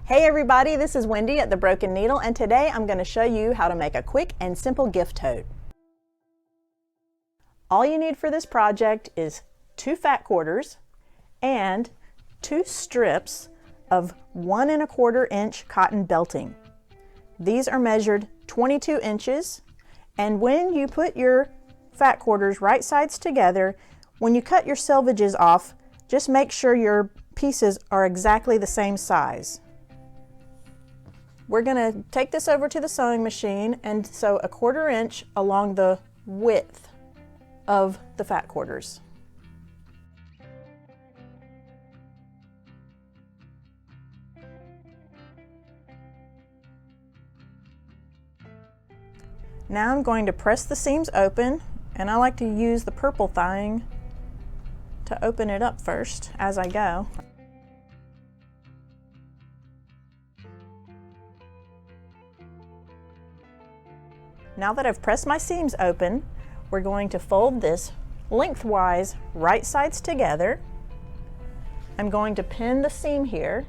Hey everybody, this is Wendy at The Broken Needle, and today I'm going to show you how to make a quick and simple gift tote. All you need for this project is 2 fat quarters and 2 strips of 1 1/4 inch cotton belting. These are measured 22 inches, and when you put your fat quarters right sides together, when you cut your selvages off, just make sure your pieces are exactly the same size. We're going to take this over to the sewing machine and sew 1/4 inch along the width of the fat quarters. Now I'm going to press the seams open, and I like to use the purple thing to open it up first as I go. Now that I've pressed my seams open, we're going to fold this lengthwise right sides together. I'm going to pin the seam here.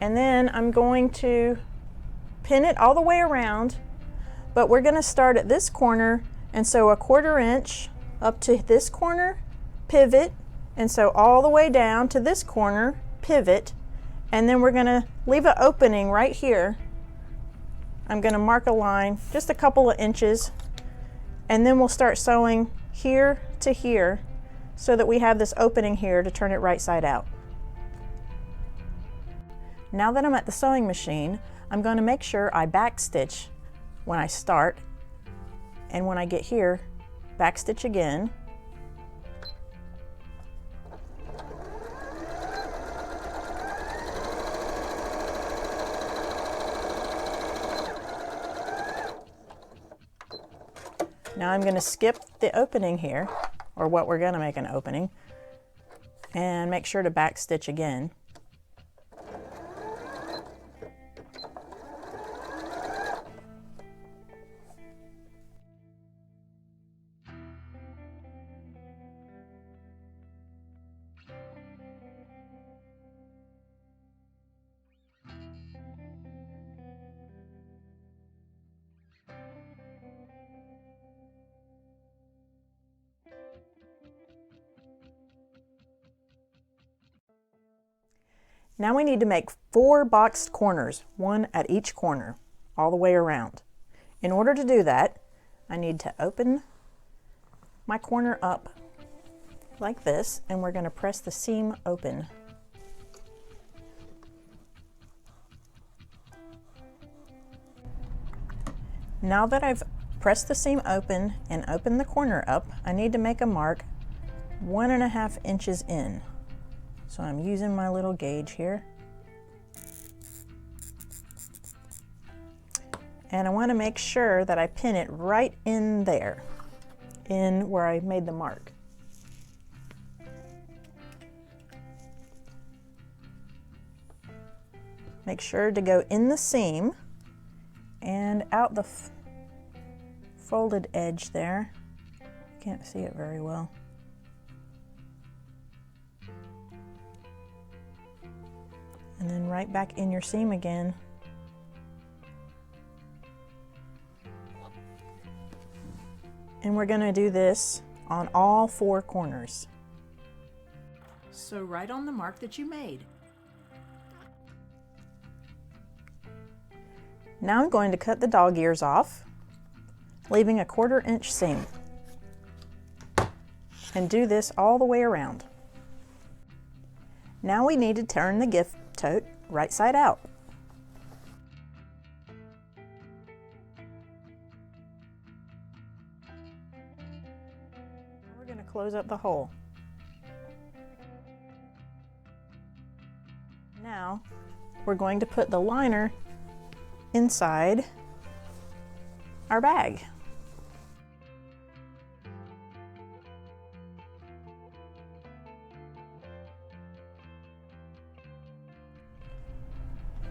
And then I'm going to pin it all the way around, but we're going to start at this corner and sew 1/4 inch up to this corner, pivot, and sew all the way down to this corner, pivot, and then we're going to leave an opening right here. I'm going to mark a line just a couple of inches, and then we'll start sewing here to here so that we have this opening here to turn it right side out. Now that I'm at the sewing machine, I'm going to make sure I backstitch when I start, and when I get here, backstitch again. Now I'm going to skip the opening here, or what we're going to make an opening, and make sure to backstitch again. Now we need to make 4 boxed corners, 1 at each corner, all the way around. In order to do that, I need to open my corner up like this, and we're going to press the seam open. Now that I've pressed the seam open and opened the corner up, I need to make a mark 1.5 inches in. So I'm using my little gauge here. And I want to make sure that I pin it right in there, in where I made the mark. Make sure to go in the seam and out the folded edge there. Can't see it very well. And then right back in your seam again. And we're going to do this on all 4 corners. So right on the mark that you made. Now I'm going to cut the dog ears off, leaving 1/4 inch seam. And do this all the way around. Now we need to turn the gift tote right side out. We're going to close up the hole. Now we're going to put the liner inside our bag.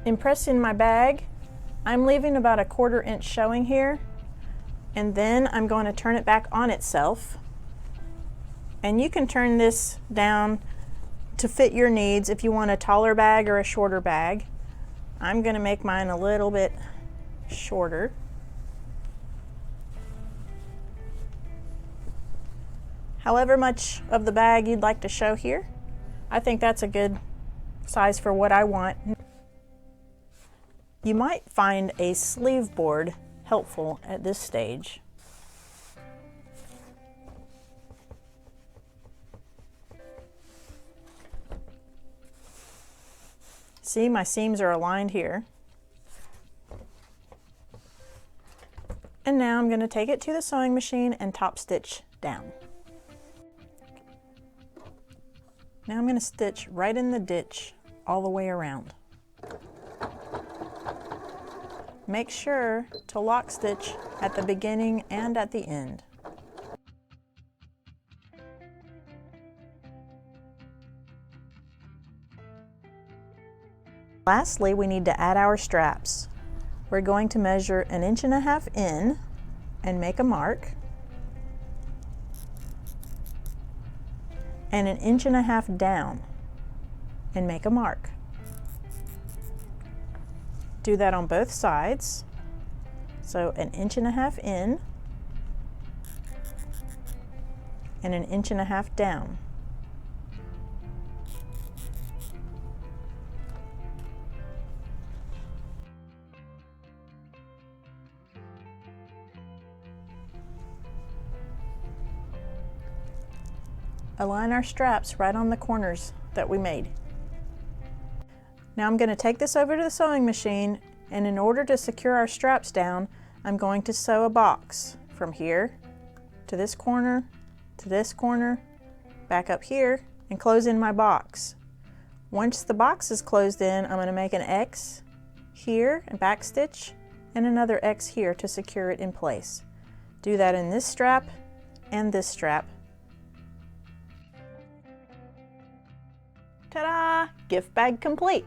In pressing my bag, I'm leaving about 1/4 inch showing here, and then I'm going to turn it back on itself And you can turn this down to fit your needs if you want a taller bag or a shorter bag. I'm going to make mine a little bit shorter. However much of the bag you'd like to show here, I think that's a good size for what I want. You might find a sleeve board helpful at this stage. See, my seams are aligned here. And now I'm going to take it to the sewing machine and top stitch down. Now I'm going to stitch right in the ditch all the way around. Make sure to lock stitch at the beginning and at the end. Lastly, we need to add our straps. We're going to measure 1.5 inches in and make a mark, and 1.5 inches down and make a mark. Do that on both sides. So 1.5 inches in and 1.5 inches down. Align our straps right on the corners that we made. Now I'm going to take this over to the sewing machine, and in order to secure our straps down, I'm going to sew a box from here to this corner, back up here, and close in my box. Once the box is closed in, I'm going to make an X here and back stitch, and another X here to secure it in place. Do that in this strap and this strap. Ta-da! Gift bag complete!